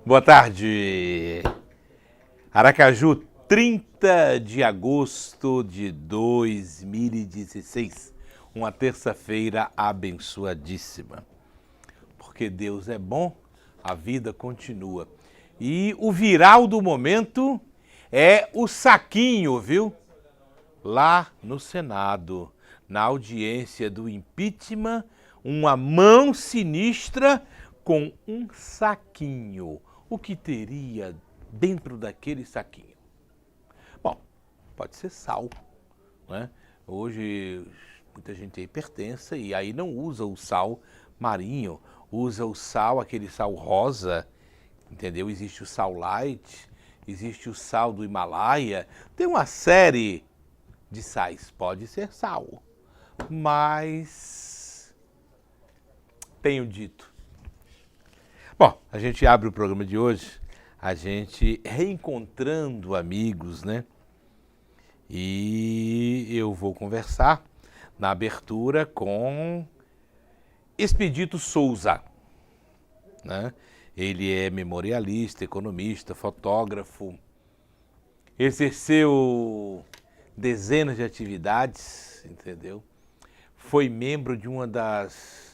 Boa tarde. Aracaju, 30 de agosto de 2016. Uma terça-feira abençoadíssima. Porque Deus é bom, a vida continua. E o viral do momento é o saquinho, viu? Lá no Senado, na audiência do impeachment, uma mão sinistra com um saquinho. O que teria dentro daquele saquinho? Bom, pode ser sal, né? Hoje muita gente tem hipertensa e aí não usa o sal marinho, usa o sal, aquele sal rosa, entendeu? Existe o sal light, existe o sal do Himalaia, tem uma série de sais, pode ser sal, mas tenho dito. Bom, a gente abre o programa de hoje, a gente reencontrando amigos, né? E eu vou conversar na abertura com Expedito Souza, né? Ele é memorialista, economista, fotógrafo, exerceu dezenas de atividades, entendeu? Foi membro de uma das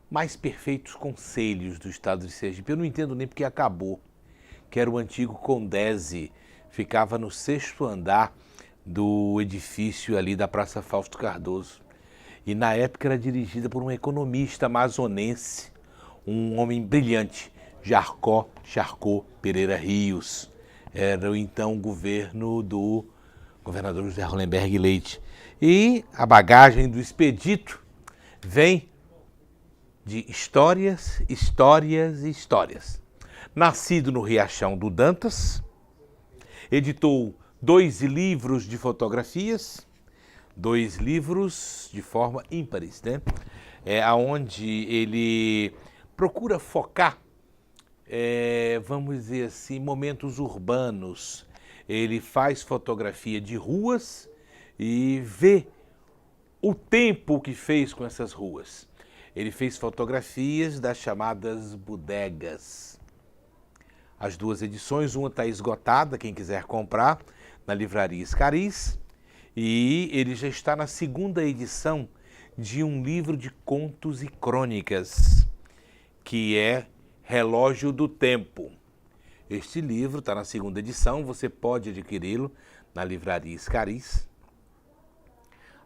mais perfeitos conselhos do estado de Sergipe. Eu não entendo nem porque acabou, que era o antigo Condese, ficava no 6º andar do edifício ali da Praça Fausto Cardoso. E na época era dirigida por um economista amazonense, um homem brilhante, Jarcó Charcot Pereira Rios. Era o então governo do governador José Hollenberg Leite. E a bagagem do Expedito vem de histórias, histórias e histórias. Nascido no Riachão do Dantas, editou 2 livros de fotografias, 2 livros de forma ímpares, né? Onde ele procura focar, vamos dizer assim, momentos urbanos. Ele faz fotografia de ruas e vê o tempo que fez com essas ruas. Ele fez fotografias das chamadas bodegas. As 2 edições, uma está esgotada, quem quiser comprar, na livraria Escariz. E ele já está na 2ª edição de um livro de contos e crônicas, que é Relógio do Tempo. Este livro está na 2ª edição, você pode adquiri-lo na livraria Escariz.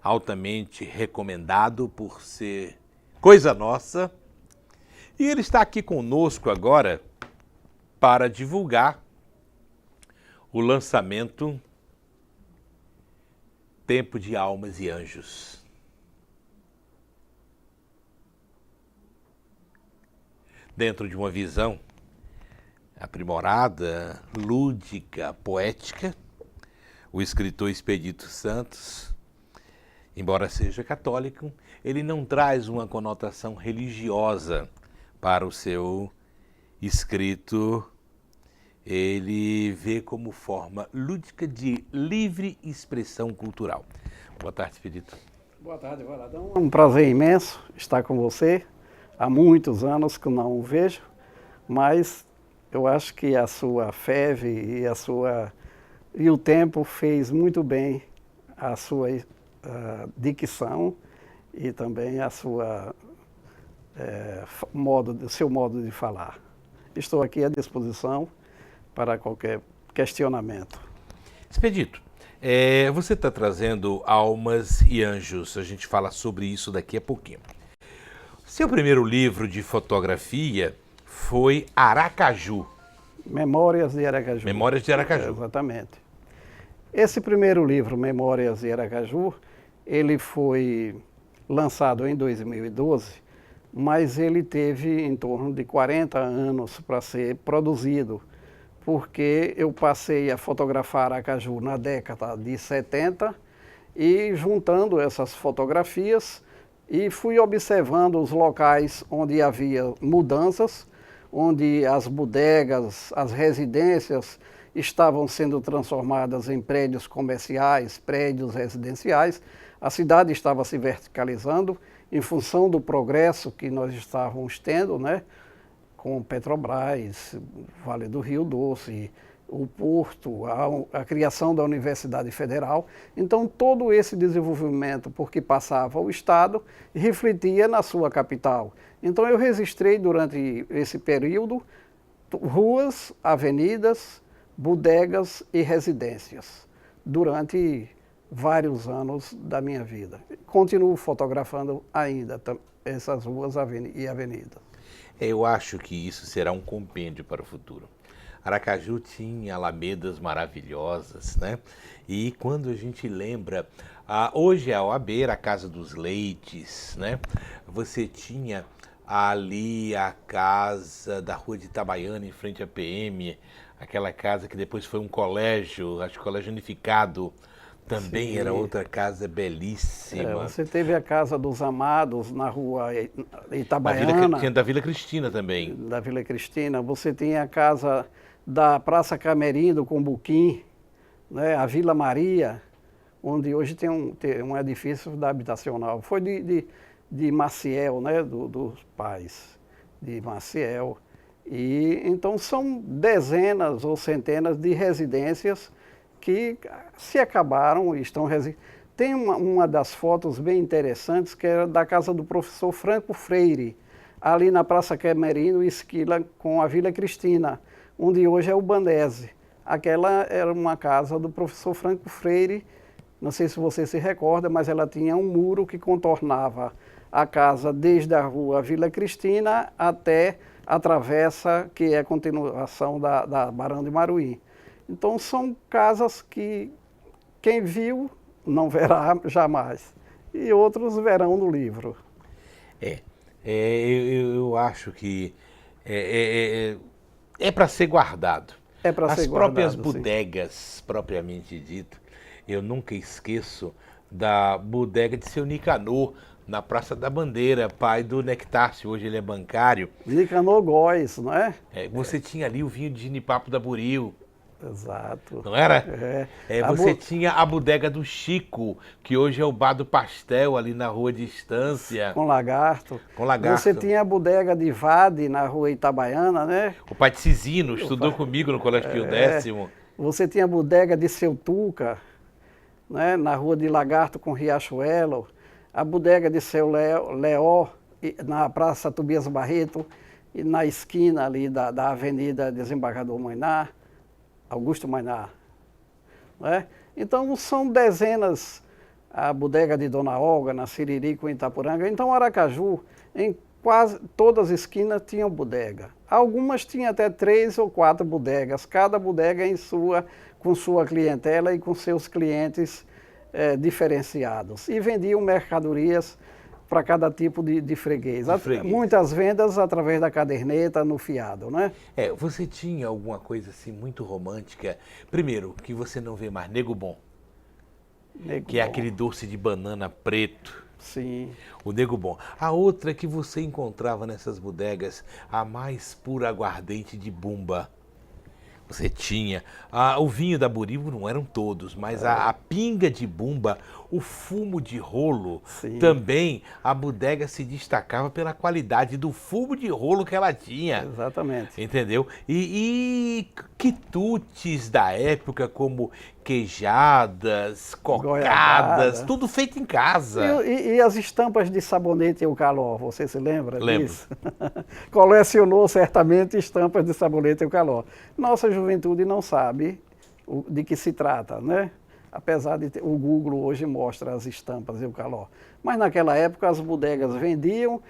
Altamente recomendado por ser coisa nossa. E ele está aqui conosco agora para divulgar o lançamento Tempo de Almas e Anjos. Dentro de uma visão aprimorada, lúdica, poética, o escritor Expedito Santos, embora seja católico, ele não traz uma conotação religiosa para o seu escrito. Ele vê como forma lúdica de livre expressão cultural. Boa tarde, Expedito. Boa tarde, Valadão. É um prazer imenso estar com você. Há muitos anos que não o vejo, mas eu acho que a sua feve e o tempo fez muito bem a sua dicção e também a sua seu modo de falar. Estou aqui à disposição para qualquer questionamento. Expedito, você está trazendo Almas e Anjos, a gente fala sobre isso daqui a pouquinho. Seu primeiro livro de fotografia foi Aracaju. Memórias de Aracaju. Memórias de Aracaju. Exatamente. Esse primeiro livro, Memórias de Aracaju, ele foi lançado em 2012, mas ele teve em torno de 40 anos para ser produzido, porque eu passei a fotografar Aracaju na década de 70 e juntando essas fotografias e fui observando os locais onde havia mudanças, onde as bodegas, as residências estavam sendo transformadas em prédios comerciais, prédios residenciais. A cidade estava se verticalizando em função do progresso que nós estávamos tendo, né? com Petrobras, Vale do Rio Doce, o Porto, a criação da Universidade Federal. Então, todo esse desenvolvimento, porque passava o Estado, refletia na sua capital. Então, eu registrei durante esse período ruas, avenidas, bodegas e residências, durante vários anos da minha vida. Continuo fotografando ainda essas ruas e avenidas. Eu acho que isso será um compêndio para o futuro. Aracaju tinha alamedas maravilhosas, né? E quando a gente lembra, hoje a OAB era a Casa dos Leites, né? Você tinha ali a casa da Rua de Itabaiana, em frente à PM, aquela casa que depois foi um colégio, acho que Colégio Unificado, também. Sim. Era outra casa belíssima. Você teve a Casa dos Amados na Rua Itabaiana. Tinha da Vila Cristina também. Da Vila Cristina. Você tinha a casa da Praça Camerim, do Combuquim, né? A Vila Maria, onde hoje tem um edifício da habitacional. Foi de Maciel, né? Dos pais de Maciel. E então são dezenas ou centenas de residências que se acabaram e estão... Tem uma das fotos bem interessantes, que é da casa do professor Franco Freire, ali na Praça Camerino, esquina com a Vila Cristina, onde hoje é o Bandese. Aquela era uma casa do professor Franco Freire, não sei se você se recorda, mas ela tinha um muro que contornava a casa desde a rua Vila Cristina até a travessa, que é a continuação da Barão de Maruí. Então são casas que quem viu não verá jamais, e outros verão no livro. Eu acho que é para ser guardado. É para ser guardado. As próprias bodegas, sim, propriamente dito, eu nunca esqueço da bodega de seu Nicanor, na Praça da Bandeira, pai do Nectácio, hoje ele é bancário. Nicanor Góes, não é? Você tinha ali o vinho de ginipapo da Buril. Exato. Não era? Você tinha a bodega do Chico, que hoje é o Bar do Pastel, ali na Rua de Estância. Com Lagarto. Com Lagarto. Você tinha a bodega de Vade, na Rua Itabaiana, né? O pai de Cisino estudou comigo no Colégio Pio X. Você tinha a bodega de Seu Tuca, né? Na Rua de Lagarto com Riachuelo. A bodega de Seu Leó, na Praça Tobias Barreto, e na esquina ali da Avenida Desembargador Mainá. Augusto Mainá, né? Então são dezenas, a bodega de Dona Olga, na Siririco, em Itapuranga. Então Aracaju, em quase todas as esquinas tinham bodega. Algumas tinham até 3 ou 4 bodegas, cada bodega com sua clientela e com seus clientes diferenciados. E vendiam mercadorias para cada tipo de freguês. Muitas vendas através da caderneta, no fiado, né? Você tinha alguma coisa assim muito romântica. Primeiro, que você não vê mais, Nego Bom. É aquele doce de banana preto. Sim. O Nego Bom. A outra que você encontrava nessas bodegas, a mais pura aguardente de Bumba. Você tinha o vinho da Buribo, não eram todos, mas a pinga de Bumba, o fumo de rolo. Sim. Também a bodega se destacava pela qualidade do fumo de rolo que ela tinha. Exatamente. Entendeu? E quitutes da época, como queijadas, cocadas, tudo feito em casa. E as estampas de Sabonete Eucaló, você se lembra disso? Lembro. Colecionou certamente estampas de Sabonete Eucaló. Nossa juventude não sabe de que se trata, né? Apesar de o Google hoje mostra as estampas Eucaló. Mas naquela época as bodegas vendiam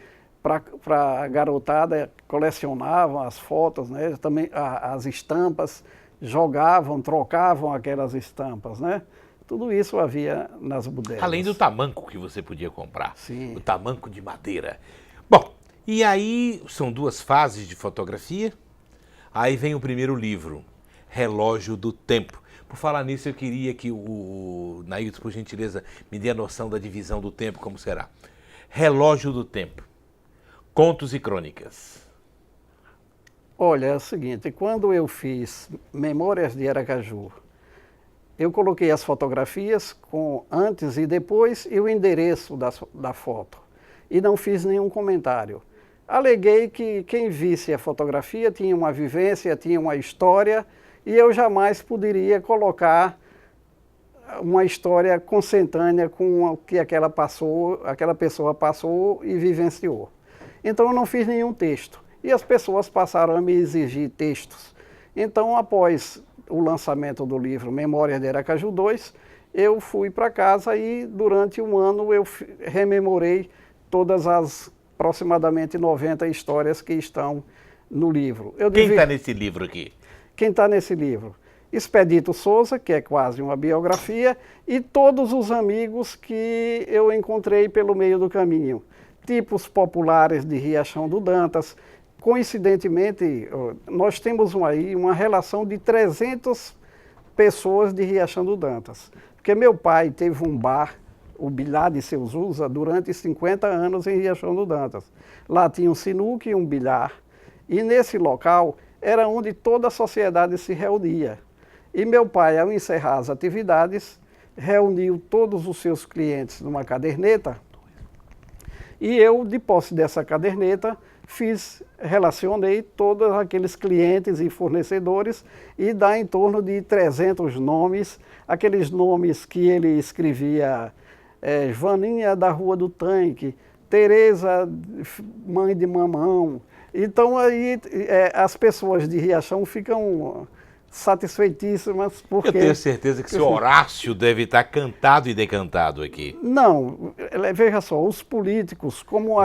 para a garotada, colecionavam as fotos, né? Também as estampas, jogavam, trocavam aquelas estampas, né? Tudo isso havia nas bodegas. Além do tamanco que você podia comprar. Sim. O tamanco de madeira. Bom, e aí são 2 fases de fotografia. Aí vem o primeiro livro, Relógio do Tempo. Por falar nisso, eu queria que o Nailton, por gentileza, me dê a noção da divisão do tempo, como será. Relógio do Tempo. Contos e crônicas. Olha, é o seguinte, quando eu fiz Memórias de Aracaju, eu coloquei as fotografias com antes e depois e o endereço da foto. E não fiz nenhum comentário. aleguei que quem visse a fotografia tinha uma vivência, tinha uma história, e eu jamais poderia colocar uma história consentânea com o que aquela pessoa passou e vivenciou. Então eu não fiz nenhum texto. E as pessoas passaram a me exigir textos. Então, após o lançamento do livro Memórias de Aracaju 2, eu fui para casa e durante um ano eu rememorei todas as aproximadamente 90 histórias que estão no livro. Quem está nesse livro aqui? Quem está nesse livro? Expedito Souza, que é quase uma biografia, e todos os amigos que eu encontrei pelo meio do caminho. Tipos populares de Riachão do Dantas. Coincidentemente, nós temos aí uma relação de 300 pessoas de Riachão do Dantas. Porque meu pai teve um bar, o Bilhar de Seu Zusa, durante 50 anos em Riachão do Dantas. Lá tinha um sinuca e um bilhar. E nesse local era onde toda a sociedade se reunia. E meu pai, ao encerrar as atividades, reuniu todos os seus clientes numa caderneta. E eu, de posse dessa caderneta, relacionei todos aqueles clientes e fornecedores e dá em torno de 300 nomes, aqueles nomes que ele escrevia, Joaninha da Rua do Tanque, Tereza, mãe de mamão. Então aí as pessoas de Riachão ficam satisfeitíssimas porque... Eu tenho certeza que seu Horácio deve estar cantado e decantado aqui. Não, veja só, os políticos, como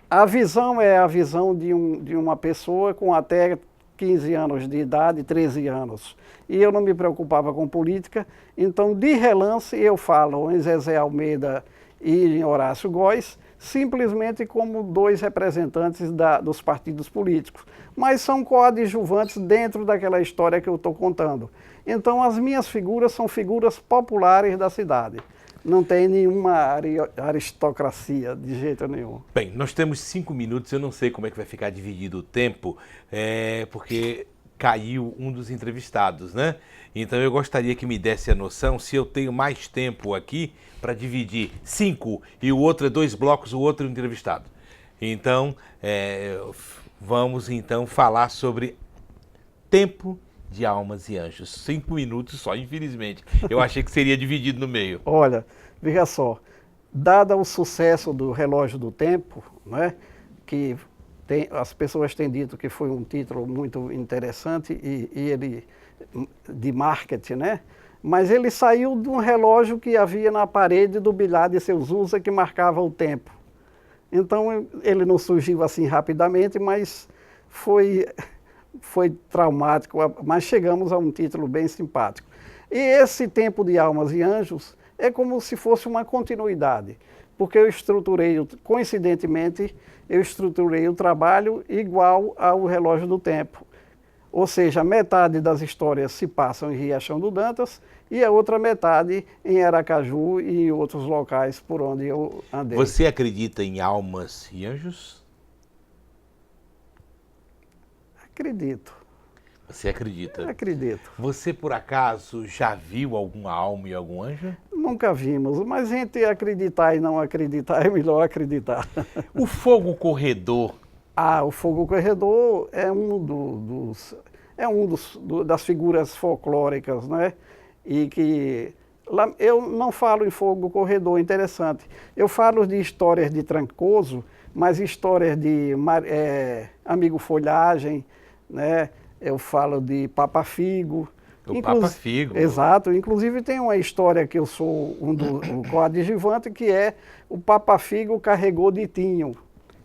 a visão é a visão de uma pessoa com até 15 anos de idade, 13 anos. E eu não me preocupava com política, então de relance eu falo em Zezé Almeida e em Horácio Góes, simplesmente como dois representantes dos partidos políticos. Mas são coadjuvantes dentro daquela história que eu estou contando. Então as minhas figuras são figuras populares da cidade. Não tem nenhuma aristocracia de jeito nenhum. Bem, nós temos 5 minutos, eu não sei como é que vai ficar dividido o tempo, porque caiu um dos entrevistados, né? Então eu gostaria que me desse a noção se eu tenho mais tempo aqui para dividir 5 e o outro é 2 blocos, o outro entrevistado. Então, vamos então falar sobre tempo de Almas e Anjos. 5 minutos só, infelizmente. Eu achei que seria dividido no meio. Olha, veja só, dado o sucesso do Relógio do Tempo, né, que as pessoas têm dito que foi um título muito interessante e ele de marketing, né? Mas ele saiu de um relógio que havia na parede do Bilhar de Seu Zusa que marcava o tempo. Então ele não surgiu assim rapidamente, mas foi traumático, mas chegamos a um título bem simpático. E esse Tempo de Almas e Anjos é como se fosse uma continuidade, porque coincidentemente, eu estruturei o trabalho igual ao Relógio do Tempo. Ou seja, metade das histórias se passam em Riachão do Dantas e a outra metade em Aracaju e em outros locais por onde eu andei. Você acredita em almas e anjos? Acredito. Você acredita? Acredito. Você, por acaso, já viu alguma alma e algum anjo? Nunca vimos, mas entre acreditar e não acreditar é melhor acreditar. O fogo corredor. O fogo corredor é das figuras folclóricas, né? E que lá, eu não falo em fogo corredor, interessante. Eu falo de histórias de Trancoso, mas histórias de Amigo Folhagem, né? Eu falo de Papa Figo. Papa Figo. Exato. Inclusive tem uma história que eu sou um coadjuvante, que é o Papa Figo carregou Ditinho.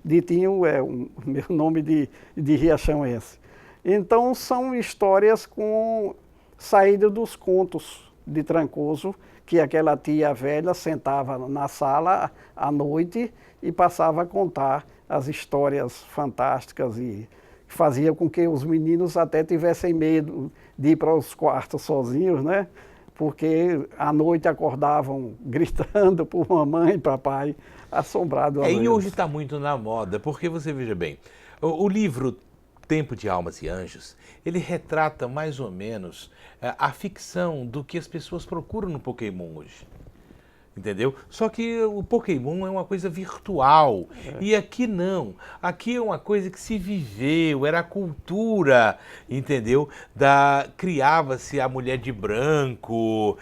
Ditinho é o meu nome de riachãoense. Então são histórias com saída dos contos de Trancoso, que aquela tia velha sentava na sala à noite e passava a contar as histórias fantásticas e fazia com que os meninos até tivessem medo de ir para os quartos sozinhos, né? Porque à noite acordavam gritando por mamãe e papai, assombrado. E hoje está muito na moda, porque você veja bem, o livro Tempo de Almas e Anjos, ele retrata mais ou menos a ficção do que as pessoas procuram no Pokémon hoje. entendeu? Só que o Pokémon é uma coisa virtual. E aqui não. Aqui é uma coisa que se viveu, era a cultura, entendeu? Criava-se a mulher de branco,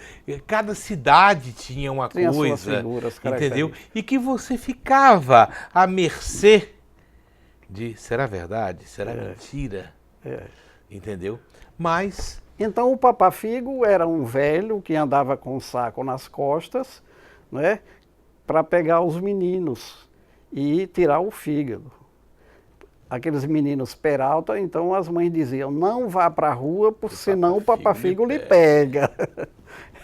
cada cidade tinha uma coisa, suas figuras, entendeu? E que você ficava à mercê de, será verdade? Será mentira? Entendeu? Mas... Então o Papa Figo era um velho que andava com um saco nas costas, né, para pegar os meninos e tirar o fígado. Aqueles meninos peralta, então as mães diziam, não vá para a rua, porque senão o Papa Figo lhe pega.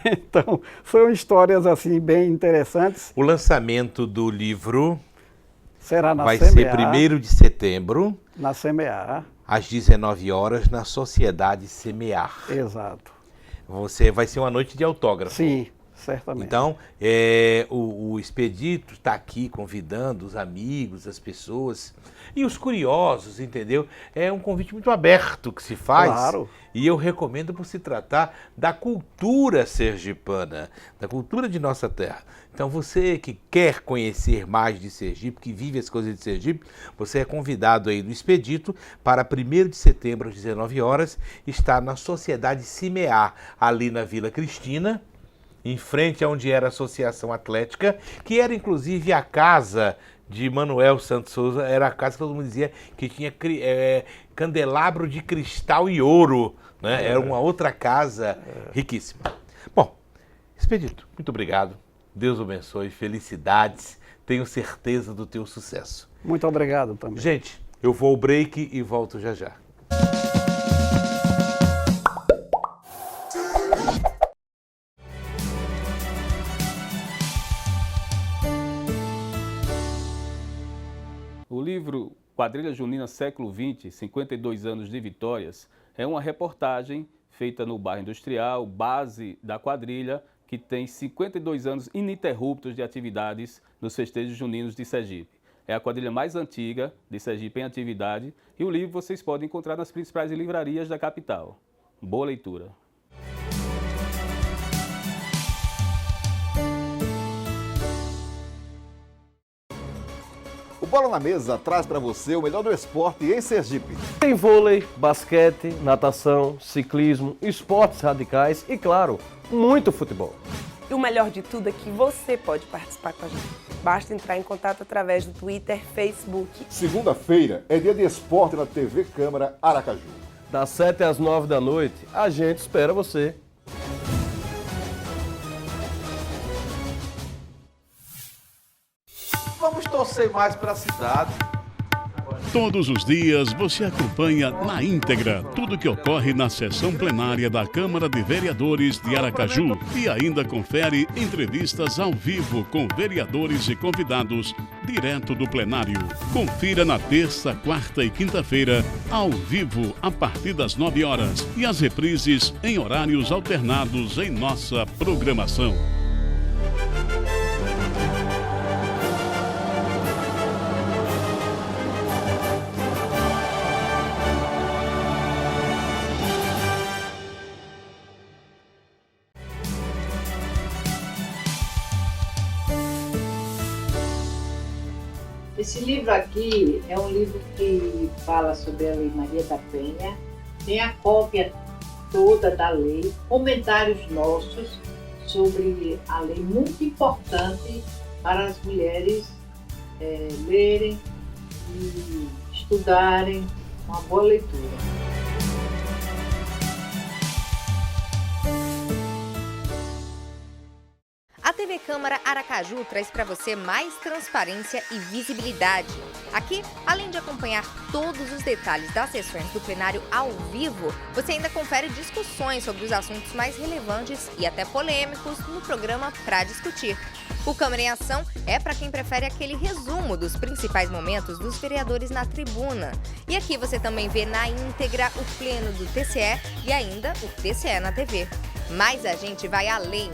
Então, são histórias assim bem interessantes. O lançamento do livro será na vai CMA, ser 1º de setembro. Na CMA. Às 19 horas, na Sociedade Semear. Exato. Vai ser uma noite de autógrafo. Sim, certamente. Então, o Expedito está aqui convidando os amigos, as pessoas e os curiosos, entendeu? É um convite muito aberto que se faz. Claro. E eu recomendo por se tratar da cultura sergipana, da cultura de nossa terra. Então você que quer conhecer mais de Sergipe, que vive as coisas de Sergipe, você é convidado aí do Expedito para 1º de setembro às 19 horas, estar na Sociedade Semear, ali na Vila Cristina, em frente a onde era a Associação Atlética, que era inclusive a casa de Manuel Santos Souza, era a casa que todo mundo dizia que tinha candelabro de cristal e ouro, né? Era uma outra casa riquíssima. Bom, Expedito, muito obrigado. Deus o abençoe, felicidades, tenho certeza do teu sucesso. Muito obrigado também. Gente, eu vou ao break e volto já já. O livro Quadrilha Junina Século XX, 52 anos de vitórias, é uma reportagem feita no bairro Industrial, base da quadrilha, que tem 52 anos ininterruptos de atividades nos festejos juninos de Sergipe. É a quadrilha mais antiga de Sergipe em atividade e o livro vocês podem encontrar nas principais livrarias da capital. Boa leitura! O Bola na Mesa traz para você o melhor do esporte em Sergipe. Tem vôlei, basquete, natação, ciclismo, esportes radicais e, claro, muito futebol. E o melhor de tudo é que você pode participar com a gente. Basta entrar em contato através do Twitter, Facebook. Segunda-feira é dia de esporte na TV Câmara Aracaju. Das 7 às 9 da noite, a gente espera você. Vamos torcer mais para a cidade. Todos os dias você acompanha na íntegra tudo que ocorre na sessão plenária da Câmara de Vereadores de Aracaju e ainda confere entrevistas ao vivo com vereadores e convidados direto do plenário. Confira na terça, quarta e quinta-feira, ao vivo a partir das 9 horas e as reprises em horários alternados em nossa programação. Esse livro aqui é um livro que fala sobre a Lei Maria da Penha, tem a cópia toda da lei, comentários nossos sobre a lei, muito importante para as mulheres lerem e estudarem, uma boa leitura. A TV Câmara Aracaju traz para você mais transparência e visibilidade. Aqui, além de acompanhar todos os detalhes das sessões do plenário ao vivo, você ainda confere discussões sobre os assuntos mais relevantes e até polêmicos no programa Pra Discutir. O Câmara em Ação é para quem prefere aquele resumo dos principais momentos dos vereadores na tribuna. E aqui você também vê na íntegra o pleno do TCE e ainda o TCE na TV. Mas a gente vai além.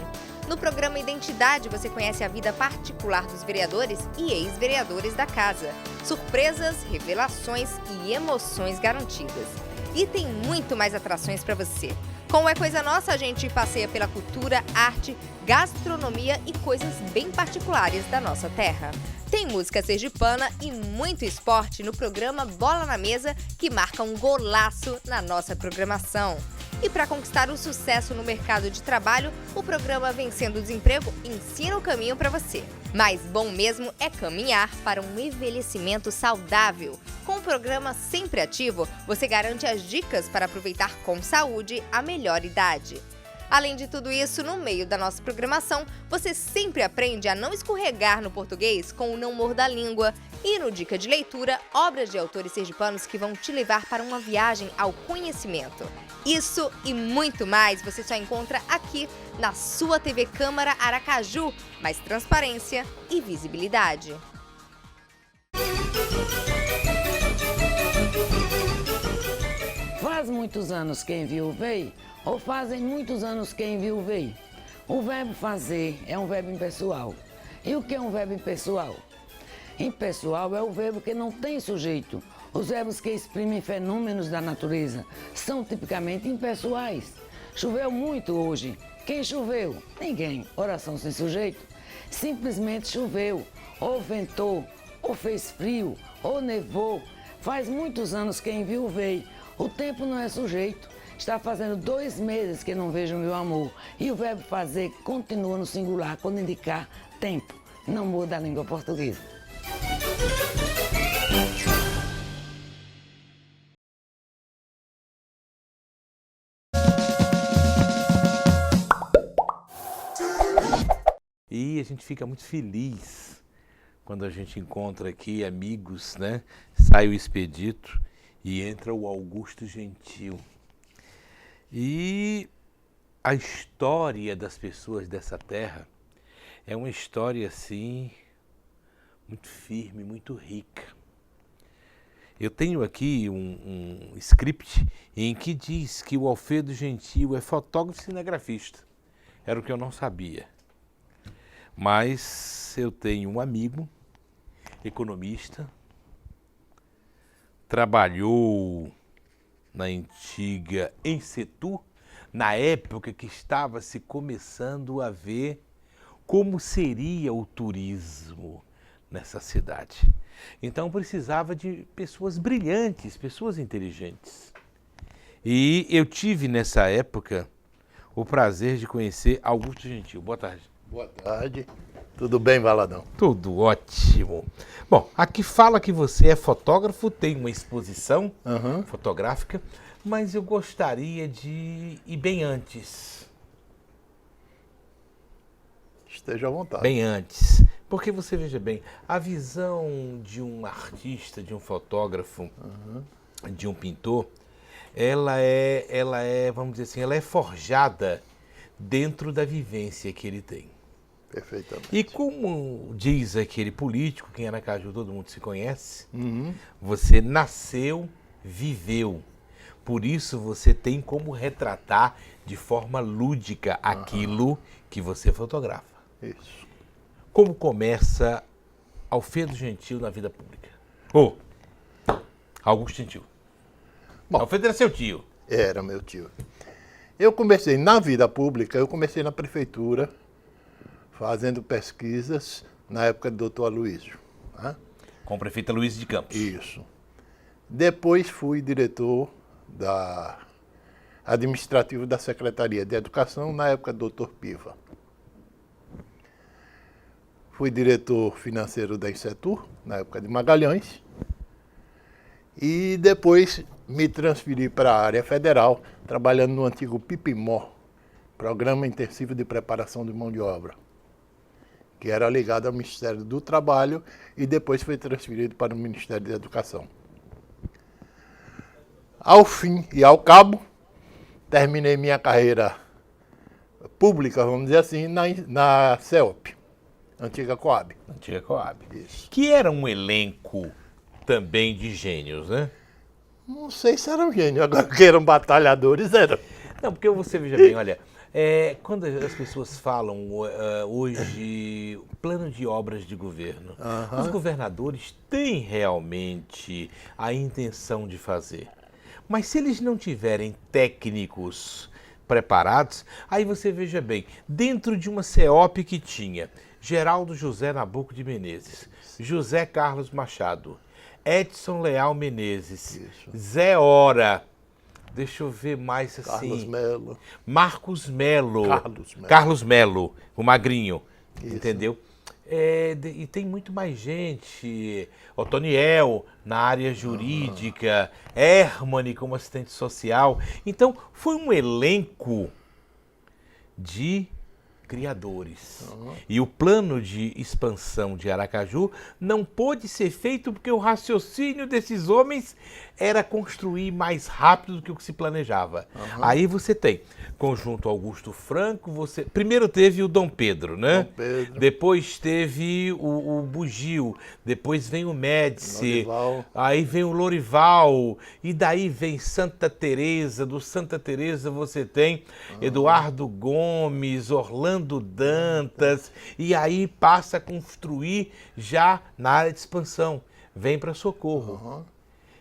No programa Identidade, você conhece a vida particular dos vereadores e ex-vereadores da casa. Surpresas, revelações e emoções garantidas. E tem muito mais atrações para você. Com o É Coisa Nossa, a gente passeia pela cultura, arte, gastronomia e coisas bem particulares da nossa terra. Tem música sergipana e muito esporte no programa Bola na Mesa, que marca um golaço na nossa programação. E para conquistar o sucesso no mercado de trabalho, o programa Vencendo o Desemprego ensina o caminho para você. Mas bom mesmo é caminhar para um envelhecimento saudável. Com o programa Sempre Ativo, você garante as dicas para aproveitar com saúde a melhor idade. Além de tudo isso, no meio da nossa programação, você sempre aprende a não escorregar no português com o não morda a língua. E no Dica de Leitura, obras de autores sergipanos que vão te levar para uma viagem ao conhecimento. Isso e muito mais você só encontra aqui na sua TV Câmara Aracaju. Mais transparência e visibilidade. Faz muitos anos quem viu veio, ou fazem muitos anos quem viu veio. O verbo fazer é um verbo impessoal. E o que é um verbo impessoal? Impessoal é o verbo que não tem sujeito. Os verbos que exprimem fenômenos da natureza são tipicamente impessoais. Choveu muito hoje. Quem choveu? Ninguém. Oração sem sujeito. Simplesmente choveu, ou ventou, ou fez frio, ou nevou. Faz muitos anos quem viu veio. O tempo não é sujeito. Está fazendo 2 meses que não vejo meu amor. E o verbo fazer continua no singular quando indicar tempo. Não muda a língua portuguesa. E a gente fica muito feliz quando a gente encontra aqui amigos, né? Sai o Expedito e entra o Augusto Gentil. E a história das pessoas dessa terra é uma história, assim, muito firme, muito rica. Eu tenho aqui um script em que diz que o Alfredo Gentil é fotógrafo e cinegrafista. Era o que eu não sabia. Mas eu tenho um amigo, economista, trabalhou na antiga Ensetur, na época que estava se começando a ver como seria o turismo nessa cidade. Então precisava de pessoas brilhantes, pessoas inteligentes. E eu tive nessa época o prazer de conhecer Augusto Gentil. Boa tarde. Boa tarde. Tudo bem, Valadão? Tudo ótimo. Bom, aqui fala que você é fotógrafo, tem uma exposição fotográfica, mas eu gostaria de ir bem antes. Esteja à vontade. Bem antes. Porque você veja bem, a visão de um artista, de um fotógrafo, de um pintor, ela é, vamos dizer assim, ela é forjada dentro da vivência que ele tem. Perfeitamente. E como diz aquele político, que em Aracaju todo mundo se conhece, você nasceu, viveu. Por isso você tem como retratar de forma lúdica aquilo que você fotografa. Isso. Como começa Alfredo Gentil na vida pública? Augusto Gentil. Bom, Alfredo era seu tio. Era meu tio. Eu comecei na vida pública, eu comecei na prefeitura, fazendo pesquisas na época do doutor Aloysio. Né? Com o prefeito Aloysio de Campos. Isso. Depois fui diretor administrativo da Secretaria de Educação, na época do doutor Piva. Fui diretor financeiro da Ensetur, na época de Magalhães. E depois me transferi para a área federal, trabalhando no antigo PIPIMO, Programa Intensivo de Preparação de Mão de Obra, que era ligado ao Ministério do Trabalho e depois foi transferido para o Ministério da Educação. Ao fim e ao cabo, terminei minha carreira pública, vamos dizer assim, na CEOP, antiga Coab. Antiga Coab. Isso. Que era um elenco também de gênios, né? Não sei se eram gênios, agora que eram batalhadores, eram. Não, porque você veja bem, olha, quando as pessoas falam hoje plano de obras de governo, os governadores têm realmente a intenção de fazer. Mas se eles não tiverem técnicos preparados. Aí você veja bem, dentro de uma CEOP que tinha Geraldo José Nabuco de Menezes, José Carlos Machado, Edson Leal Menezes, Zé Hora, deixa eu ver mais assim. Carlos Melo. Marcos Melo. Carlos Melo. Carlos Melo, o magrinho. Isso. Entendeu? E tem muito mais gente. Otoniel, na área jurídica. Hermane, como assistente social. Então, foi um elenco de criadores. E o plano de expansão de Aracaju não pôde ser feito porque o raciocínio desses homens era construir mais rápido do que o que se planejava. Aí você tem Conjunto Augusto Franco, primeiro teve o Dom Pedro, né? Dom Pedro. Depois teve o Bugio, depois vem o Médici, aí vem o Lorival, e daí vem Santa Teresa. Do Santa Teresa você tem Eduardo Gomes, Orlando Dantas, e aí passa a construir já na área de expansão. Vem para Socorro.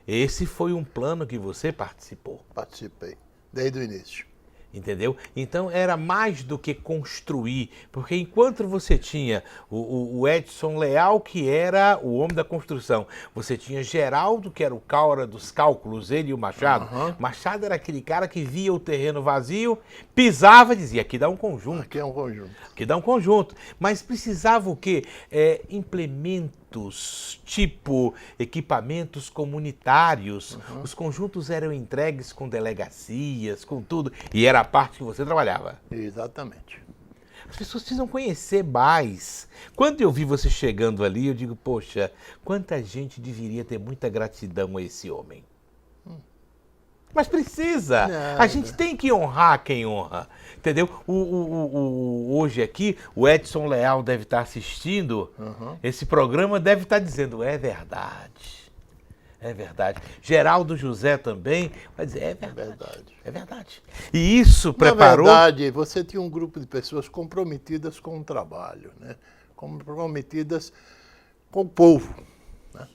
Esse foi um plano que você participou. Participei, desde o início. Entendeu? Então era mais do que construir, porque enquanto você tinha o Edson Leal, que era o homem da construção, você tinha Geraldo, que era o cara dos cálculos, ele e o Machado. Machado era aquele cara que via o terreno vazio, pisava e dizia, aqui dá um conjunto. Aqui é um conjunto. Aqui dá um conjunto. Mas precisava o quê? Implementos, tipo equipamentos comunitários. Os conjuntos eram entregues com delegacias, com tudo. E era a parte que você trabalhava. Exatamente. As pessoas precisam conhecer mais. Quando eu vi você chegando ali, eu digo, poxa, quanta gente deveria ter muita gratidão a esse homem. Mas precisa. Nada. A gente tem que honrar quem honra. Entendeu? Hoje aqui, o Edson Leal deve estar assistindo. Esse programa deve estar dizendo, é verdade. É verdade. Geraldo José também vai dizer, é verdade. É verdade. E isso preparou... Na verdade, você tinha um grupo de pessoas comprometidas com o trabalho, né? Comprometidas com o povo. Né?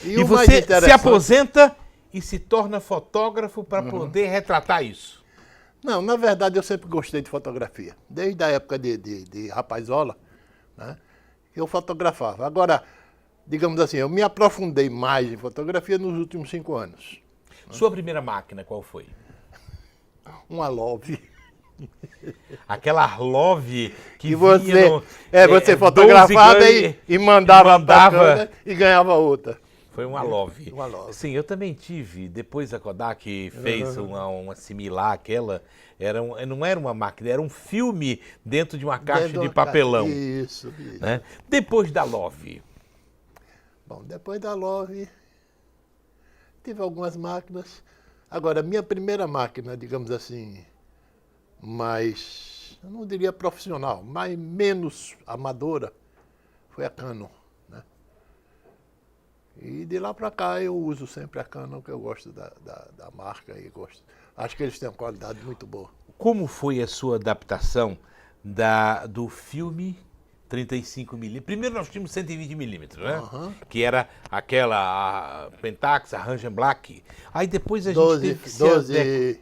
E você se aposenta e se torna fotógrafo para poder retratar isso. Não, na verdade eu sempre gostei de fotografia. Desde a época de rapazola, né, eu fotografava. Agora, digamos assim, eu me aprofundei mais em fotografia nos últimos 5 anos. Sua primeira máquina qual foi? Uma Love. Aquela Love que você, você fotografava e mandava e ganhava outra. Foi uma Love. Uma Love. Sim, eu também tive. Depois a Kodak fez uma similar àquela. Não era uma máquina, era um filme dentro de uma caixa de papelão. Isso. Né? Depois da Love. Bom, depois da Love, tive algumas máquinas. Agora, minha primeira máquina, digamos assim, mais, eu não diria profissional, mas menos amadora, foi a Canon. E de lá para cá eu uso sempre a Canon, que eu gosto da marca e gosto. Acho que eles têm uma qualidade muito boa. Como foi a sua adaptação do filme 35mm? Primeiro nós tínhamos 120mm, né? Que era aquela Pentax, a Ranger Black. Aí depois a gente teve que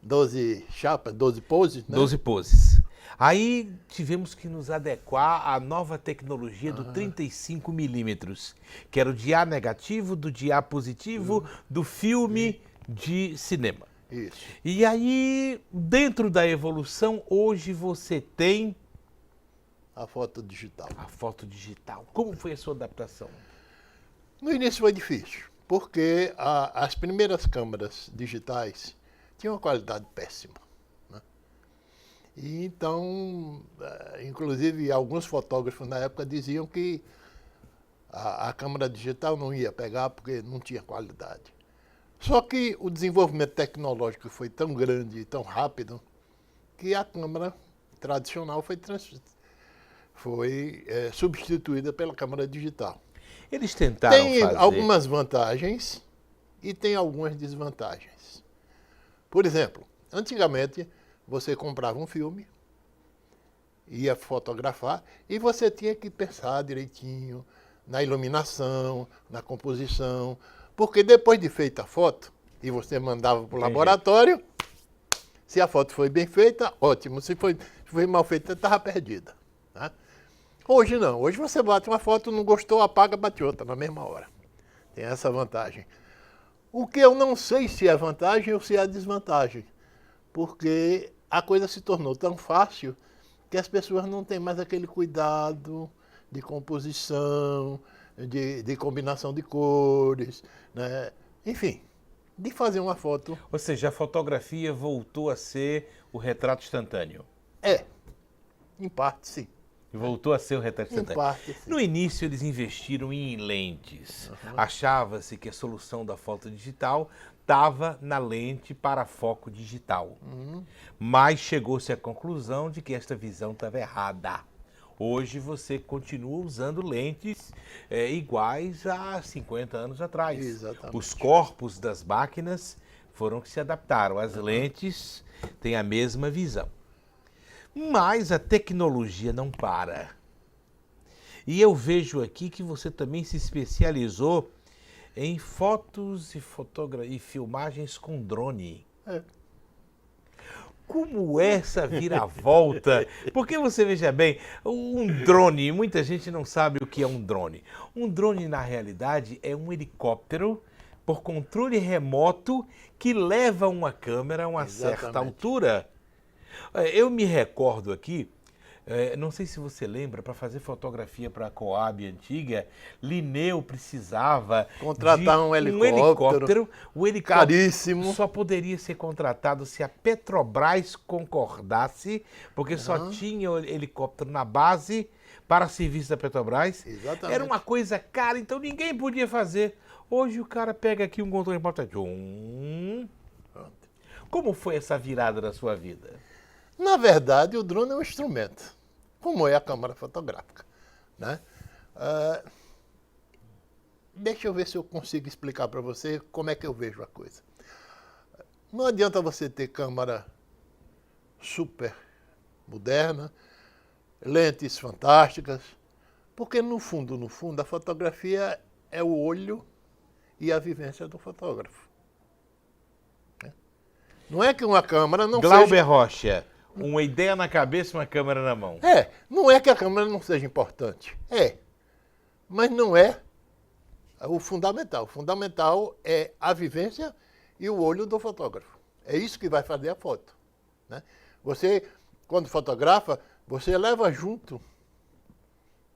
12 chapas, 12 poses, né? 12 poses. Aí tivemos que nos adequar à nova tecnologia do 35mm, que era o DA negativo, do DA positivo, do filme de cinema. Isso. E aí, dentro da evolução, hoje você tem... a foto digital. A foto digital. Como foi a sua adaptação? No início foi difícil, porque as primeiras câmeras digitais tinham uma qualidade péssima. E então, inclusive, alguns fotógrafos na época diziam que a câmera digital não ia pegar porque não tinha qualidade. Só que o desenvolvimento tecnológico foi tão grande e tão rápido que a câmera tradicional foi substituída pela câmera digital. Eles tentaram fazer... Tem algumas vantagens e tem algumas desvantagens. Por exemplo, antigamente... você comprava um filme, ia fotografar, e você tinha que pensar direitinho na iluminação, na composição, porque depois de feita a foto, e você mandava para o laboratório, Se a foto foi bem feita, ótimo. Se foi mal feita, estava perdida. Né? Hoje não. Hoje você bate uma foto, não gostou, apaga, bate outra na mesma hora. Tem essa vantagem. O que eu não sei se é vantagem ou se é desvantagem. Porque a coisa se tornou tão fácil que as pessoas não têm mais aquele cuidado de composição, de combinação de cores, né? Enfim, de fazer uma foto. Ou seja, a fotografia voltou a ser o retrato instantâneo. Em parte, sim. Voltou a ser o retrato instantâneo. Em parte, sim. No início, eles investiram em lentes. Achava-se que a solução da foto digital estava na lente para foco digital. Mas chegou-se à conclusão de que esta visão estava errada. Hoje você continua usando lentes iguais a 50 anos atrás. Exatamente. Os corpos das máquinas foram que se adaptaram. As lentes têm a mesma visão. Mas a tecnologia não para. E eu vejo aqui que você também se especializou em fotos e filmagens com drone. Como é essa viravolta? Porque você veja bem, um drone, muita gente não sabe o que é um drone. Um drone, na realidade, é um helicóptero por controle remoto que leva uma câmera a uma certa altura. Eu me recordo aqui, não sei se você lembra, para fazer fotografia para a Coab antiga, Linneu precisava contratar um helicóptero. O helicóptero caríssimo. Só poderia ser contratado se a Petrobras concordasse, porque só tinha o helicóptero na base para serviço da Petrobras. Exatamente. Era uma coisa cara, então ninguém podia fazer. Hoje o cara pega aqui um controle remoto. Como foi essa virada na sua vida? Na verdade, o drone é um instrumento, como é a câmera fotográfica. Né? Deixa eu ver se eu consigo explicar para você como é que eu vejo a coisa. Não adianta você ter câmera super moderna, lentes fantásticas, porque no fundo, a fotografia é o olho e a vivência do fotógrafo. Não é que uma câmera não Glauber Rocha, uma ideia na cabeça e uma câmera na mão. Não é que a câmera não seja importante. Mas não é o fundamental. O fundamental é a vivência e o olho do fotógrafo. É isso que vai fazer a foto. Né? Você, quando fotografa, você leva junto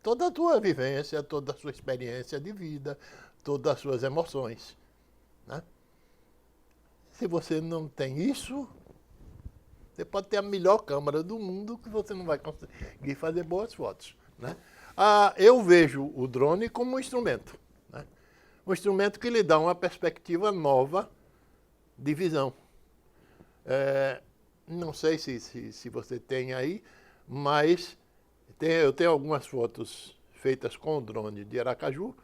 toda a tua vivência, toda a sua experiência de vida, todas as suas emoções. Né? Se você não tem isso, você pode ter a melhor câmera do mundo que você não vai conseguir fazer boas fotos. Né? Eu vejo o drone como um instrumento. Né? Um instrumento que lhe dá uma perspectiva nova de visão. Não sei se você tem aí, mas eu tenho algumas fotos feitas com o drone de Aracaju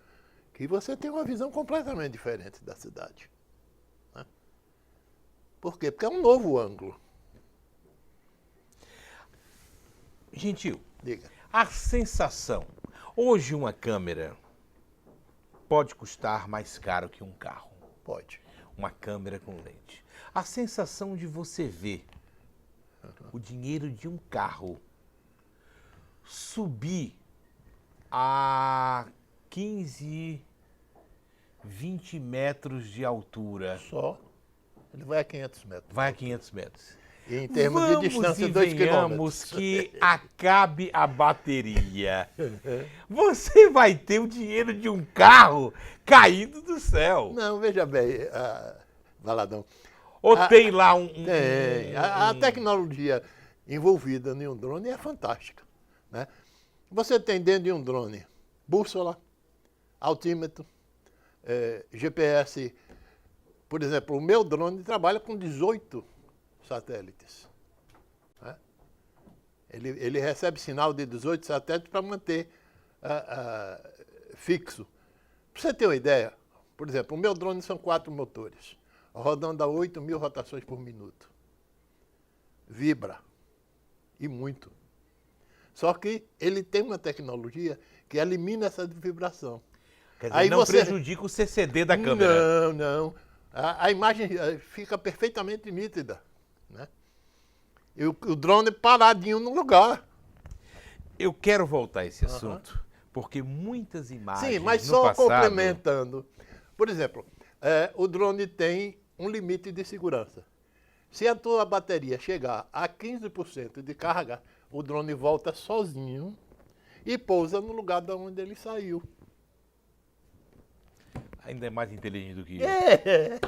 que você tem uma visão completamente diferente da cidade. Né? Por quê? Porque é um novo ângulo. Gentil, diga. A sensação. Hoje uma câmera pode custar mais caro que um carro. Pode. Uma câmera com lente. A sensação de você ver o dinheiro de um carro subir a 15, 20 metros de altura. Só. Ele vai a 500 metros. Vai a 500 metros. E em termos de distância, 2 quilômetros. Que acabe a bateria. Você vai ter o dinheiro de um carro caído do céu. Não, veja bem, Valadão. Ou tem lá a tecnologia envolvida em um drone é fantástica. Né? Você tem dentro de um drone bússola, altímetro, GPS. Por exemplo, o meu drone trabalha com 18 satélites. Né? Ele recebe sinal de 18 satélites para manter fixo. Para você ter uma ideia, por exemplo, o meu drone são 4 motores, rodando a 8.000 rotações por minuto. Vibra. E muito. Só que ele tem uma tecnologia que elimina essa vibração. Quer dizer, não prejudica o CCD da câmera. Não. A imagem fica perfeitamente nítida. Né? E o drone paradinho no lugar. Eu quero voltar a esse assunto, porque muitas imagens. Sim, mas no só passado... complementando. Por exemplo, o drone tem um limite de segurança. Se a tua bateria chegar a 15% de carga, o drone volta sozinho e pousa no lugar de onde ele saiu. Ainda é mais inteligente do que É.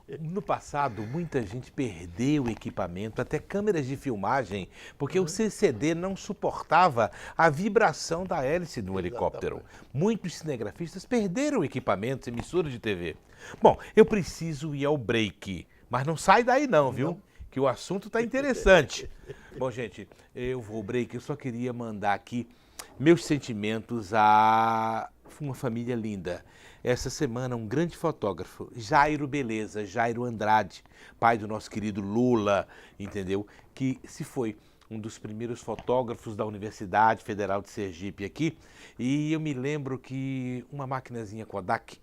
eu. No passado, muita gente perdeu equipamento, até câmeras de filmagem, porque o CCD não suportava a vibração da hélice do helicóptero. Muitos cinegrafistas perderam equipamentos, emissoras de TV. Bom, eu preciso ir ao break, mas não sai daí não, viu? Que o assunto está interessante. Bom, gente, eu vou ao break, eu só queria mandar aqui meus sentimentos a uma família linda. Essa semana, um grande fotógrafo, Jairo Beleza, Jairo Andrade, pai do nosso querido Lula, entendeu? Que se foi um dos primeiros fotógrafos da Universidade Federal de Sergipe aqui. E eu me lembro que uma maquinazinha Kodak,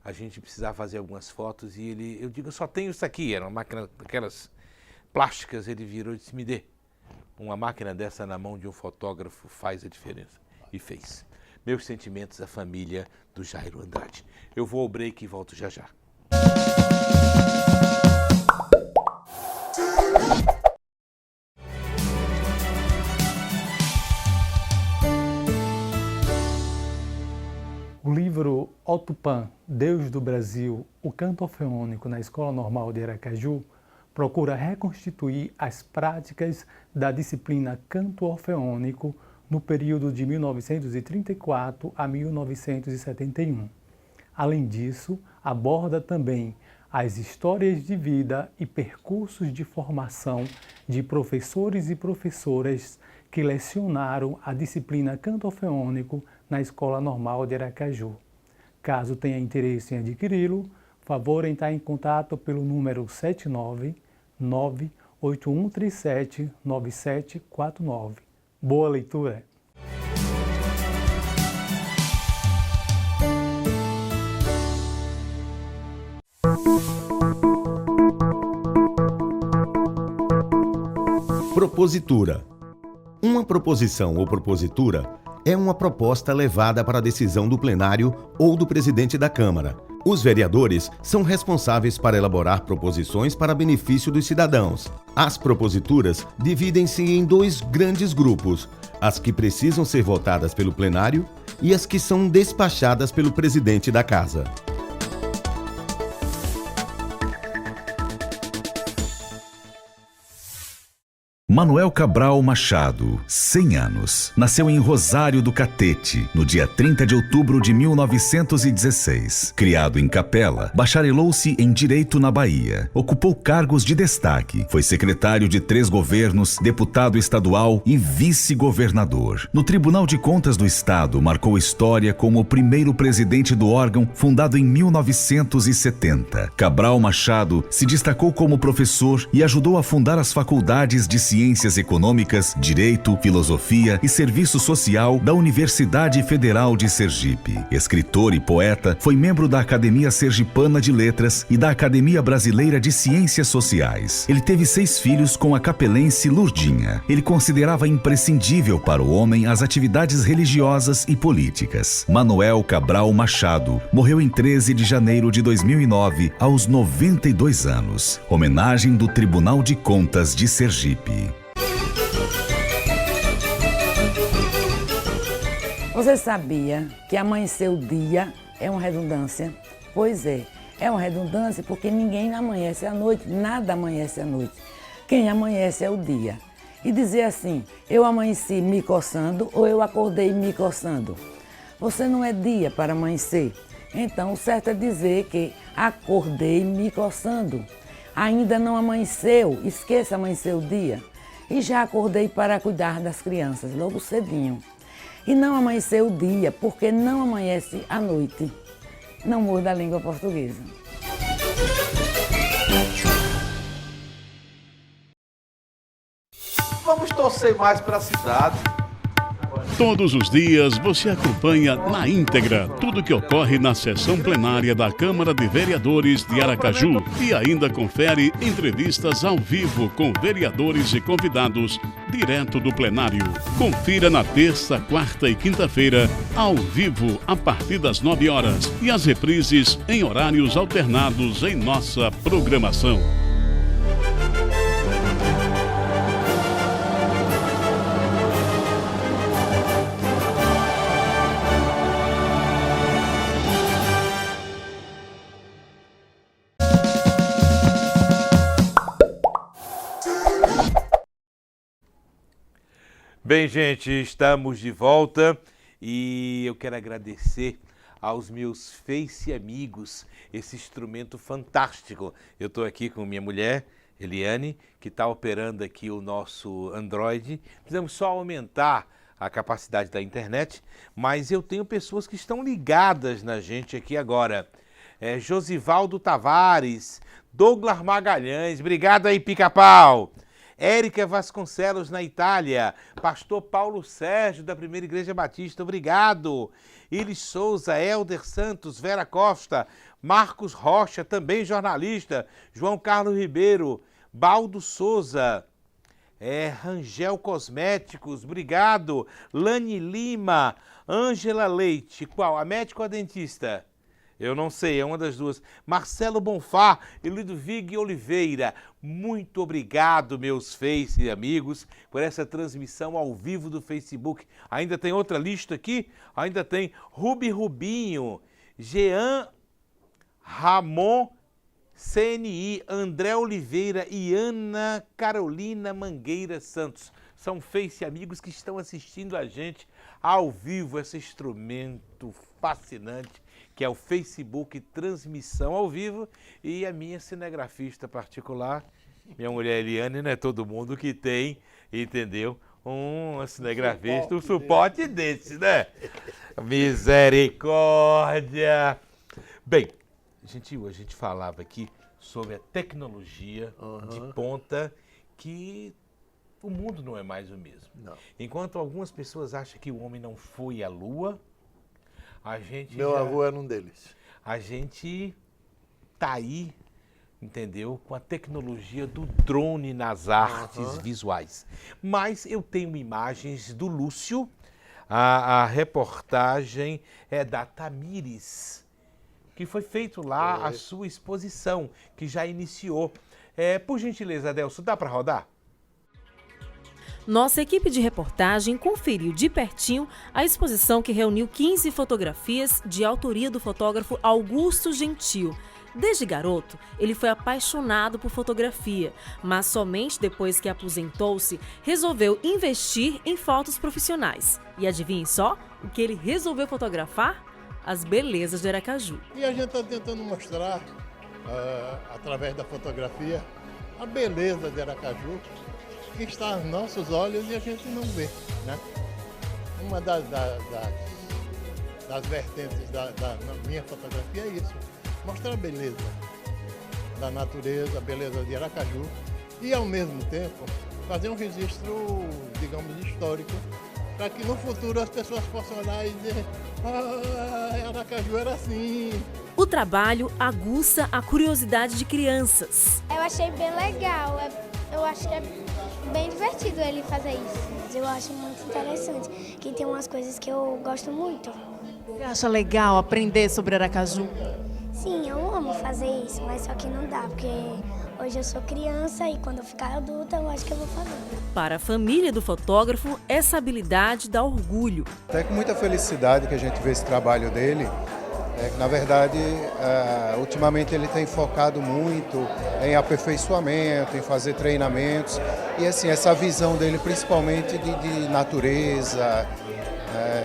a gente precisava fazer algumas fotos e eu digo, eu só tenho isso aqui, era uma máquina daquelas plásticas, ele virou e disse, me dê. Uma máquina dessa na mão de um fotógrafo faz a diferença. E fez. Meus sentimentos à família do Jairo Andrade. Eu vou ao break e volto já já. O livro O Tupã, Deus do Brasil, o canto orfeônico na Escola Normal de Aracaju, procura reconstituir as práticas da disciplina canto orfeônico no período de 1934 a 1971. Além disso, aborda também as histórias de vida e percursos de formação de professores e professoras que lecionaram a disciplina canto orfeônico na Escola Normal de Aracaju. Caso tenha interesse em adquiri-lo, favor entrar em contato pelo número 799-8137-9749. Boa leitura! Propositura. Uma proposição ou propositura é uma proposta levada para a decisão do plenário ou do presidente da Câmara. Os vereadores são responsáveis para elaborar proposições para benefício dos cidadãos. As proposituras dividem-se em dois grandes grupos: as que precisam ser votadas pelo plenário e as que são despachadas pelo presidente da Casa. Manuel Cabral Machado, 100 anos. Nasceu em Rosário do Catete, no dia 30 de outubro de 1916. Criado em Capela, bacharelou-se em Direito na Bahia. Ocupou cargos de destaque. Foi secretário de 3 governos, deputado estadual e vice-governador. No Tribunal de Contas do Estado, marcou história como o primeiro presidente do órgão, fundado em 1970. Cabral Machado se destacou como professor e ajudou a fundar as faculdades de Ciências Econômicas, Direito, Filosofia e Serviço Social da Universidade Federal de Sergipe. Escritor e poeta, foi membro da Academia Sergipana de Letras e da Academia Brasileira de Ciências Sociais. Ele teve 6 filhos com a capelense Lurdinha. Ele considerava imprescindível para o homem as atividades religiosas e políticas. Manuel Cabral Machado morreu em 13 de janeiro de 2009, aos 92 anos. Homenagem do Tribunal de Contas de Sergipe. Você sabia que amanhecer o dia é uma redundância? Pois é uma redundância porque ninguém amanhece à noite, nada amanhece à noite. Quem amanhece é o dia. E dizer assim, eu amanheci me coçando ou eu acordei me coçando. Você não é dia para amanhecer. Então, o certo é dizer que acordei me coçando. Ainda não amanheceu, esqueça amanhecer o dia. E já acordei para cuidar das crianças, logo cedinho. E não amanheceu o dia, porque não amanhece a noite. Não muda a língua portuguesa. Vamos torcer mais para a cidade. Todos os dias você acompanha na íntegra tudo que ocorre na sessão plenária da Câmara de Vereadores de Aracaju e ainda confere entrevistas ao vivo com vereadores e convidados direto do plenário. Confira na terça, quarta e quinta-feira, ao vivo a partir das 9 horas e as reprises em horários alternados em nossa programação. Bem, gente, estamos de volta e eu quero agradecer aos meus Face amigos, esse instrumento fantástico. Eu estou aqui com minha mulher, Eliane, que está operando aqui o nosso Android. Precisamos só aumentar a capacidade da internet, mas eu tenho pessoas que estão ligadas na gente aqui agora. Josivaldo Tavares, Douglas Magalhães, obrigado aí, Pica-Pau. Érica Vasconcelos, na Itália. Pastor Paulo Sérgio, da Primeira Igreja Batista, obrigado. Iris Souza, Helder Santos, Vera Costa, Marcos Rocha, também jornalista. João Carlos Ribeiro, Baldo Souza, Rangel Cosméticos, obrigado. Lani Lima, Ângela Leite, qual? A médica ou a dentista? Eu não sei, é uma das duas. Marcelo Bonfá e Ludwig Oliveira, muito obrigado, meus Face amigos, por essa transmissão ao vivo do Facebook. Ainda tem outra lista aqui? Ainda tem Rubi Rubinho, Jean Ramon CNI, André Oliveira e Ana Carolina Mangueira Santos. São Face amigos que estão assistindo a gente ao vivo, esse instrumento fascinante que é o Facebook Transmissão ao Vivo, e a minha cinegrafista particular, minha mulher Eliane, não é todo mundo que tem, entendeu? Um cinegrafista, um suporte desse, né? Misericórdia! Bem, a gente falava aqui sobre a tecnologia de ponta, que o mundo não é mais o mesmo. Não. Enquanto algumas pessoas acham que o homem não foi à Lua, Meu avô era um deles. A gente tá aí, entendeu? Com a tecnologia do drone nas artes visuais. Mas eu tenho imagens do Lúcio, a reportagem é da Tamires, que foi feito lá a sua exposição, que já iniciou. Por gentileza, Adelso, dá para rodar? Nossa equipe de reportagem conferiu de pertinho a exposição que reuniu 15 fotografias de autoria do fotógrafo Augusto Gentil. Desde garoto, ele foi apaixonado por fotografia, mas somente depois que aposentou-se, resolveu investir em fotos profissionais. E adivinhem só o que ele resolveu fotografar? As belezas de Aracaju. E a gente está tentando mostrar, através da fotografia, a beleza de Aracaju, que está aos nossos olhos e a gente não vê, né? Uma das vertentes da minha fotografia é isso, mostrar a beleza da natureza, a beleza de Aracaju e, ao mesmo tempo, fazer um registro, digamos, histórico, para que no futuro as pessoas possam olhar e dizer: Aracaju era assim. O trabalho aguça a curiosidade de crianças. Eu achei bem legal, eu acho que é bem divertido ele fazer isso. Eu acho muito interessante, que tem umas coisas que eu gosto muito. Você acha legal aprender sobre Aracaju? Sim, eu amo fazer isso, mas só que não dá, porque hoje eu sou criança e quando eu ficar adulta eu acho que eu vou fazer. Para a família do fotógrafo, essa habilidade dá orgulho. É com muita felicidade que a gente vê esse trabalho dele. Na verdade, ultimamente ele tem focado muito em aperfeiçoamento, em fazer treinamentos. E assim, essa visão dele principalmente de natureza,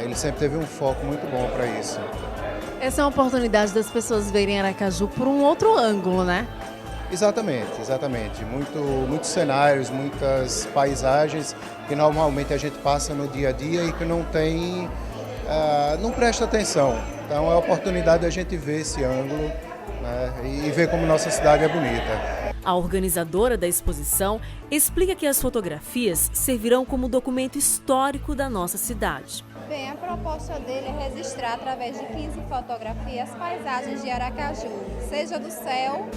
ele sempre teve um foco muito bom para isso. Essa é uma oportunidade das pessoas verem Aracaju por um outro ângulo, né? Exatamente, exatamente. Muitos cenários, muitas paisagens que normalmente a gente passa no dia a dia e que não presta atenção. Então é a oportunidade da gente ver esse ângulo, né, e ver como nossa cidade é bonita. A organizadora da exposição explica que as fotografias servirão como documento histórico da nossa cidade. Bem, a proposta dele é registrar através de 15 fotografias paisagens de Aracaju, seja do céu,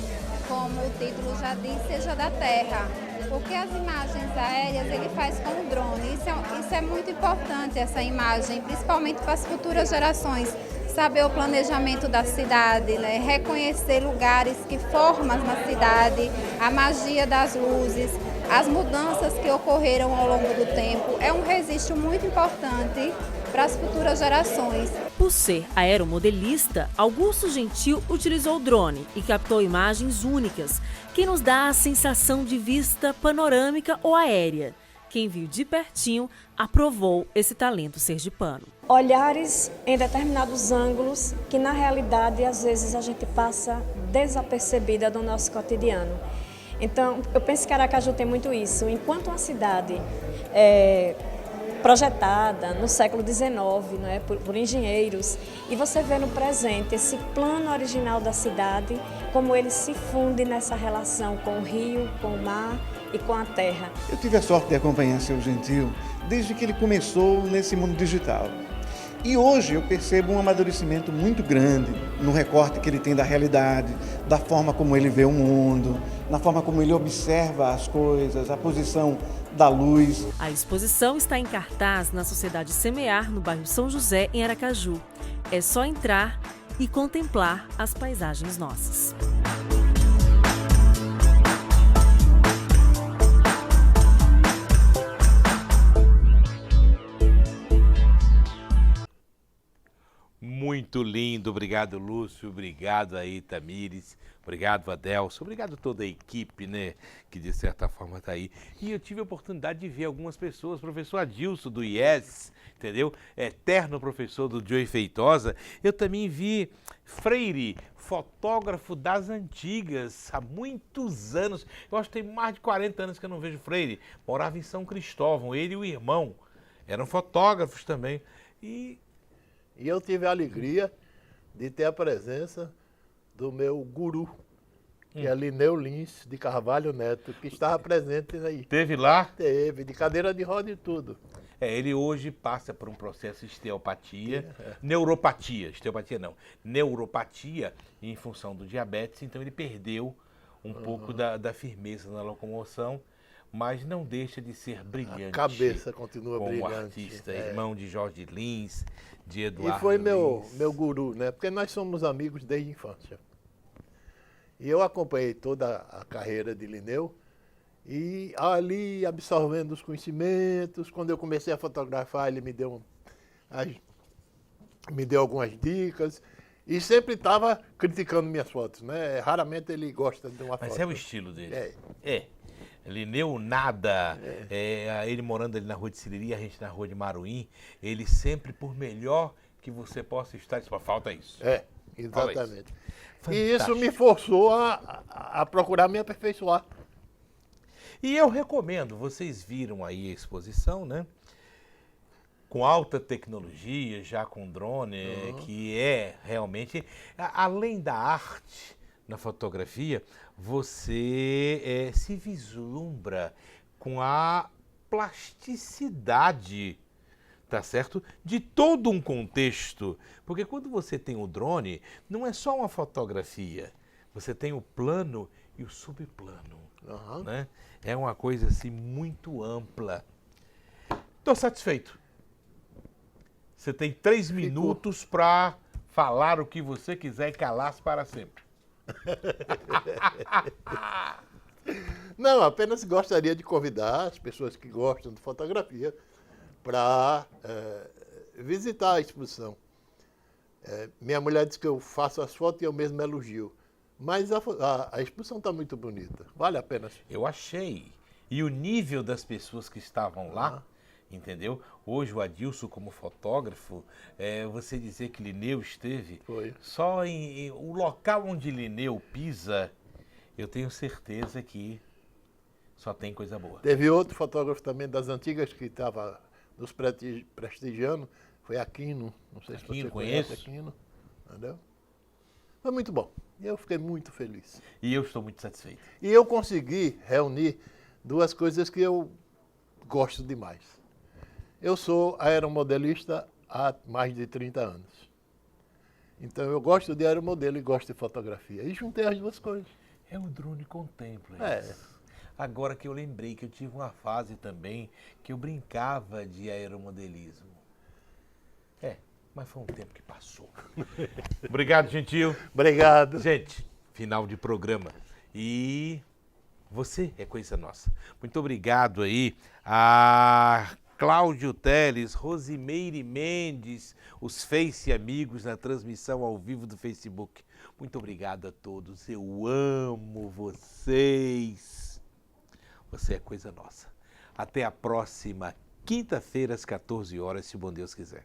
como o título já diz, seja da terra, porque as imagens aéreas ele faz com o drone. Isso é muito importante, essa imagem, principalmente para as futuras gerações, saber o planejamento da cidade, né? Reconhecer lugares que formam na cidade, a magia das luzes, as mudanças que ocorreram ao longo do tempo. É um registro muito importante para as futuras gerações. Por ser aeromodelista, Augusto Gentil utilizou o drone e captou imagens únicas, que nos dá a sensação de vista panorâmica ou aérea. Quem viu de pertinho aprovou esse talento sergipano. Olhares em determinados ângulos que, na realidade, às vezes a gente passa desapercebida do nosso cotidiano. Então, eu penso que Aracaju tem muito isso. Enquanto uma cidade projetada no século XIX, né, por engenheiros, e você vê no presente esse plano original da cidade, como ele se funde nessa relação com o rio, com o mar e com a terra. Eu tive a sorte de acompanhar seu Gentil desde que ele começou nesse mundo digital. E hoje eu percebo um amadurecimento muito grande no recorte que ele tem da realidade, da forma como ele vê o mundo, na forma como ele observa as coisas, a posição da luz. A exposição está em cartaz na Sociedade Semear, no bairro São José, em Aracaju. É só entrar e contemplar as paisagens nossas. Muito lindo, obrigado Lúcio, obrigado aí Tamires, obrigado Adelson, obrigado toda a equipe, né, que de certa forma está aí. E eu tive a oportunidade de ver algumas pessoas, professor Adilson do IES, entendeu? Eterno professor do Joey Feitosa. Eu também vi Freire, fotógrafo das antigas, há muitos anos, eu acho que tem mais de 40 anos que eu não vejo Freire, morava em São Cristóvão, ele e o irmão, eram fotógrafos também. E eu tive a alegria de ter a presença do meu guru, que é Lineu Lins de Carvalho Neto, que estava presente aí. Teve lá? Teve, de cadeira de roda e tudo. Ele hoje passa por um processo de osteopatia, neuropatia, osteopatia não, neuropatia em função do diabetes, então ele perdeu um pouco da firmeza na locomoção, mas não deixa de ser brilhante. A cabeça continua como brilhante. Artista, irmão de Jorge Lins, de Eduardo E foi Lins. meu guru, né? Porque nós somos amigos desde a infância. E eu acompanhei toda a carreira de Lineu e ali absorvendo os conhecimentos. Quando eu comecei a fotografar, ele me deu algumas dicas. E sempre estava criticando minhas fotos, né? Raramente ele gosta de uma foto. Mas é o estilo dele. Lineu nada, ele morando ali na rua de Siriri, a gente na rua de Maruim, ele sempre, por melhor que você possa estar, só falta isso. Exatamente. E isso me forçou a procurar me aperfeiçoar. E eu recomendo, vocês viram aí a exposição, né? Com alta tecnologia, já com drone, que é realmente, além da arte na fotografia, você se vislumbra com a plasticidade, tá certo? De todo um contexto. Porque quando você tem o drone, não é só uma fotografia. Você tem o plano e o subplano. Né? É uma coisa assim muito ampla. Estou satisfeito. Você tem 3 minutos para falar o que você quiser e calar-se para sempre. Não, apenas gostaria de convidar as pessoas que gostam de fotografia para visitar a exposição. Minha mulher diz que eu faço as fotos e eu mesmo elogio. Mas a exposição está muito bonita, vale a pena. Eu achei. E o nível das pessoas que estavam lá, entendeu? Hoje o Adilson como fotógrafo, você dizer que Lineu esteve, só em o local onde Lineu pisa, eu tenho certeza que só tem coisa boa. Teve outro fotógrafo também das antigas que estava nos prestigiando, foi Aquino, não sei se você conhece Aquino, entendeu? Foi muito bom. Eu fiquei muito feliz. E eu estou muito satisfeito. E eu consegui reunir duas coisas que eu gosto demais. Eu sou aeromodelista há mais de 30 anos. Então eu gosto de aeromodelo e gosto de fotografia. E juntei as duas coisas. É o drone contempla. É. Agora que eu lembrei que eu tive uma fase também que eu brincava de aeromodelismo. Mas foi um tempo que passou. Obrigado, Gentil. Obrigado. Gente, final de programa. E você é coisa nossa. Muito obrigado aí a Cláudio Teles, Rosimeire Mendes, os Face amigos na transmissão ao vivo do Facebook. Muito obrigado a todos. Eu amo vocês. Você é coisa nossa. Até a próxima quinta-feira às 14 horas, se bom Deus quiser.